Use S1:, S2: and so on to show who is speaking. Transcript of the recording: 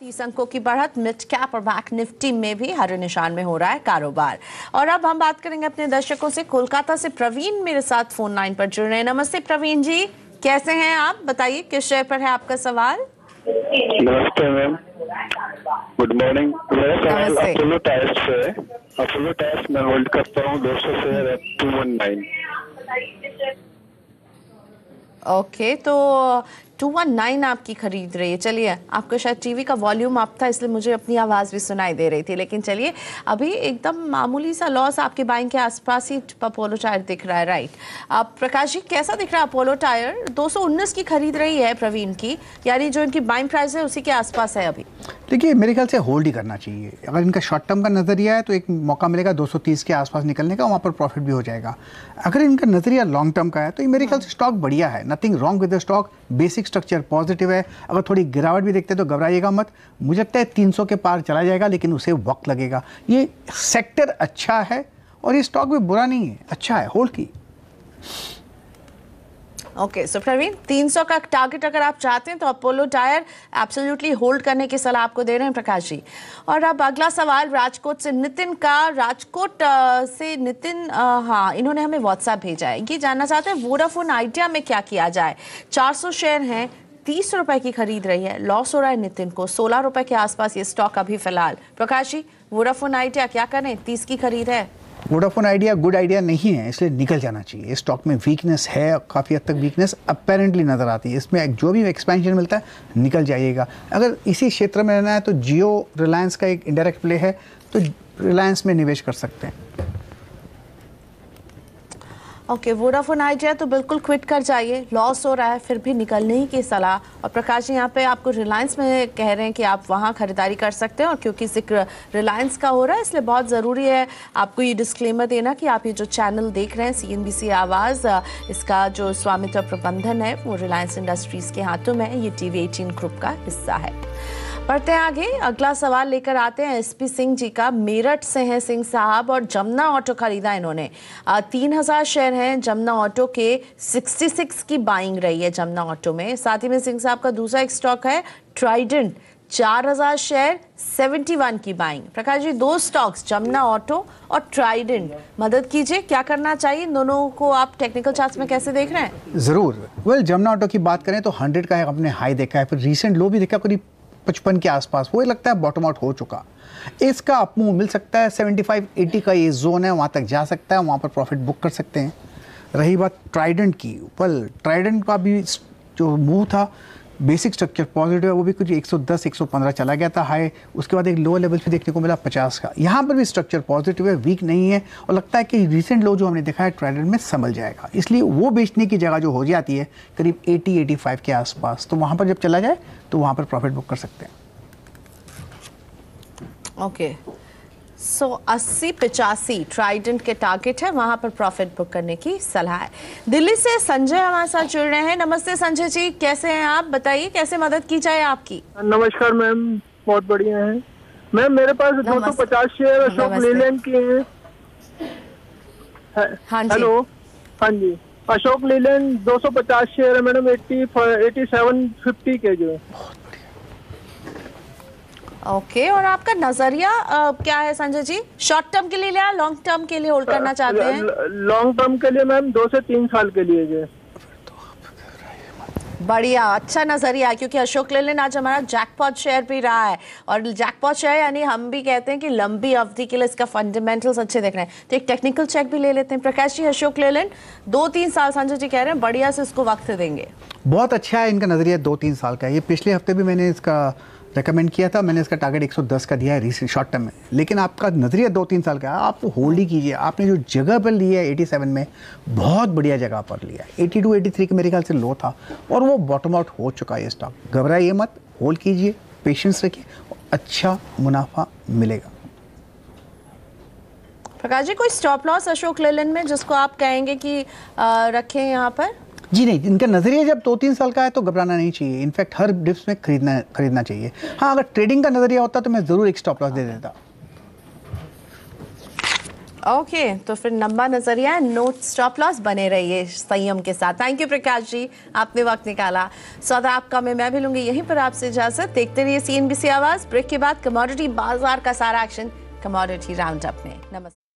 S1: 30 अंकों की बढ़त मिड कैप और बैंक निफ्टी में भी हरे निशान में हो रहा है कारोबार। और अब हम बात करेंगे अपने दर्शकों से। कोलकाता से प्रवीण मेरे साथ फोन लाइन पर जुड़ रहे हैं। नमस्ते प्रवीण जी, कैसे हैं आप? बताइए किस शेयर पर है आपका सवाल?
S2: नमस्ते मैम, गुड मॉर्निंग। मेरा सवाल
S1: नमस्ते।
S2: अपोलो टायर्स से है। अपोलो टायर्स में होल्ड करता हूँ 200 शेयर 219।
S1: ओके, तो 219 आपकी खरीद रही है। चलिए, आपको शायद टीवी का वॉल्यूम अप था इसलिए मुझे अपनी आवाज़ भी सुनाई दे रही थी, लेकिन चलिए अभी एकदम मामूली सा लॉस आपके बाइंग के आसपास ही अपोलो टायर दिख रहा है, राइट? अब प्रकाश जी, कैसा दिख रहा है अपोलो टायर? 219 की खरीद रही है प्रवीण की, यानी जो इनकी बाइंग प्राइस है उसी के आसपास है अभी।
S3: देखिए, मेरे ख्याल से होल्ड ही करना चाहिए। अगर इनका शॉर्ट टर्म का नज़रिया है तो एक मौका मिलेगा 230 के आसपास निकलने का, वहाँ पर प्रॉफिट भी हो जाएगा। अगर इनका नज़रिया लॉन्ग टर्म का है तो ये मेरे ख्याल से स्टॉक बढ़िया है। Nothing wrong with the stock, basic structure positive है। अगर थोड़ी गिरावट भी देखते हैं तो घबराइएगा मत। मुझे लगता है 300 के पार चला जाएगा, लेकिन उसे वक्त लगेगा। ये सेक्टर अच्छा है और ये स्टॉक भी बुरा नहीं है, अच्छा है, होल्ड की।
S1: ओके, सो प्रवीण, 300 का टारगेट अगर आप चाहते हैं तो अपोलो टायर एब्सोल्युटली होल्ड करने की सलाह आपको दे रहे हैं प्रकाश जी। और अब अगला सवाल राजकोट से नितिन का। राजकोट से नितिन, हाँ, इन्होंने हमें व्हाट्सएप भेजा है। ये जानना चाहते हैं वोडाफोन आइडिया में क्या किया जाए। 400 शेयर हैं, 30 रुपए की खरीद रही है, लॉस हो रहा है नितिन को। 16 रुपए के आसपास ये स्टॉक अभी फिलहाल। प्रकाश जी, वोडाफोन आइडिया क्या करें? 30 की खरीद है।
S3: वोडाफोन आइडिया गुड आइडिया नहीं है, इसलिए निकल जाना चाहिए। स्टॉक में वीकनेस है, काफ़ी हद तक वीकनेस अपेरेंटली नज़र आती है। इसमें जो भी एक्सपेंशन मिलता है निकल जाइएगा। अगर इसी क्षेत्र में रहना है तो जियो रिलायंस का एक इनडायरेक्ट प्ले है, तो रिलायंस में निवेश कर सकते हैं।
S1: ओके, वोडाफोन आइडिया तो बिल्कुल क्विट कर जाइए, लॉस हो रहा है, फिर भी निकलने ही की सलाह। और प्रकाश जी, यहाँ पे आपको रिलायंस में कह रहे हैं कि आप वहाँ खरीदारी कर सकते हैं, और क्योंकि जिक्र रिलायंस का हो रहा है इसलिए बहुत ज़रूरी है आपको ये डिस्क्लेमर देना कि आप ये जो चैनल देख रहे हैं CNBC आवाज़, इसका जो स्वामित्व प्रबंधन है वो रिलायंस इंडस्ट्रीज़ के हाथों में है। ये TV18 ग्रुप का हिस्सा है। बढ़ते हैं आगे, अगला सवाल लेकर आते हैं SP सिंह जी का। मेरठ से हैं सिंह साहब, और जमुना ऑटो खरीदा इन्होंने। 3000 शेयर हैं जमुना ऑटो के। 66 की बाइंग रही है जमुना ऑटो में। साथ ही में सिंह साहब का दूसरा एक स्टॉक है ट्राइडेंट, 4000 शेयर, 71 की बाइंग। प्रकाश जी, दो स्टॉक्स जमुना ऑटो और ट्राइडेंट, मदद कीजिए, क्या करना चाहिए? दोनों को आप टेक्निकल चार्ट्स में कैसे देख रहे हैं?
S3: ज़रूर। वेल, जमुना ऑटो की बात करें तो 100 का अपने हाई देखा है, फिर रिसेंट लो भी देखा करीब 55 के आसपास। वो लगता है बॉटम आउट हो चुका। इसका अपमूव मिल सकता है, 75-80 का ये जोन है, वहाँ तक जा सकता है, वहाँ पर प्रॉफिट बुक कर सकते हैं। रही बात ट्राइडेंट की, वेल ट्राइडेंट का भी जो मूव था, बेसिक स्ट्रक्चर पॉजिटिव है, वो भी कुछ 110-115 चला गया था हाई। उसके बाद एक लोअर लेवल पे देखने को मिला 50 का। यहाँ पर भी स्ट्रक्चर पॉजिटिव है, वीक नहीं है, और लगता है कि रिसेंट लो जो हमने देखा है ट्राइडेंट में संभल जाएगा। इसलिए वो बेचने की जगह जो हो जाती है करीब 80-85 के आसपास, तो वहाँ पर जब चला जाए तो वहाँ पर प्रॉफिट बुक कर सकते हैं।
S1: ओके, सो 80-85 ट्राइडेंट के टारगेट है, वहां पर प्रॉफिट बुक करने की सलाह है। दिल्ली से संजय हमारे साथ जुड़ रहे हैं। नमस्ते संजय जी, कैसे हैं आप? बताइए कैसे मदद की जाए आपकी?
S4: नमस्कार मैम, बहुत बढ़िया है मैम। मेरे पास 250 शेयर अशोक लेलैंड के हैं।
S1: हाँ जी।
S4: हेलो, हाँ जी, अशोक लेलैंड 250 शेयर है मैडम, 8750 के जो है।
S1: ओके, और आपका नजरिया क्या है संजय जी? शॉर्ट टर्म के लिए या लॉन्ग टर्म के लिए होल्ड करना चाहते हैं?
S4: लॉन्ग टर्म के लिए मैम, 2 से 3 साल के लिए जो।
S1: बढ़िया, अच्छा नजरिया, क्योंकि अशोक लेलैंड आज हमारा जैकपॉट शेयर भी रहा है, और जैकपॉट शेयर यानी हम भी कहते हैं कि लंबी अवधि के लिए इसका फंडामेंटल्स अच्छे देख रहे हैं। तो एक टेक्निकल चेक भी ले लेते हैं। प्रकाश जी, अशोक लेलैंड 2-3 साल संजय जी कह रहे हैं, बढ़िया से इसको वक्त देंगे।
S3: बहुत अच्छा है इनका नज़रिया, 2-3 साल का। ये पिछले हफ्ते भी मैंने इसका रेकमेंड किया था, मैंने इसका टारगेट 110 का दिया है रिसेंट शॉर्ट टर्म में। लेकिन आपका नज़रिया 2-3 साल का है, आप होल्ड ही कीजिए। आपने जो जगह पर लिया है 87 में, बहुत बढ़िया जगह पर लिया है। 82-83 के मेरे ख्याल से लो था, और वो बॉटम आउट हो चुका है। स्टॉक घबराइए मत, होल्ड कीजिए, पेशेंस रखिए, अच्छा मुनाफा मिलेगा।
S1: प्रकाश जी, कोई स्टॉप लॉस अशोक लेलैंड में जिसको आप कहेंगे कि रखें यहाँ पर?
S3: जी नहीं, इनका नज़रिया जब 2-3 साल का है तो घबराना नहीं चाहिए। इनफैक्ट हर डिप्स में खरीदना चाहिए। हाँ, अगर ट्रेडिंग का नज़रिया होता तो मैं ज़रूर एक स्टॉप लॉस दे देता।
S1: ओके तो फिर लंबा नजरिया है, नोट स्टॉप लॉस, बने रहिए संयम के साथ। थैंक यू प्रकाश जी, आपने वक्त निकाला। सौदा आपका मैं भी लूंगी यहीं पर आपसे इजाजत। देखते रहिए CNBC आवाज। ब्रेक के बाद कमोडिटी बाजार का सारा एक्शन कमोडिटी राउंड अप में। नमस्ते।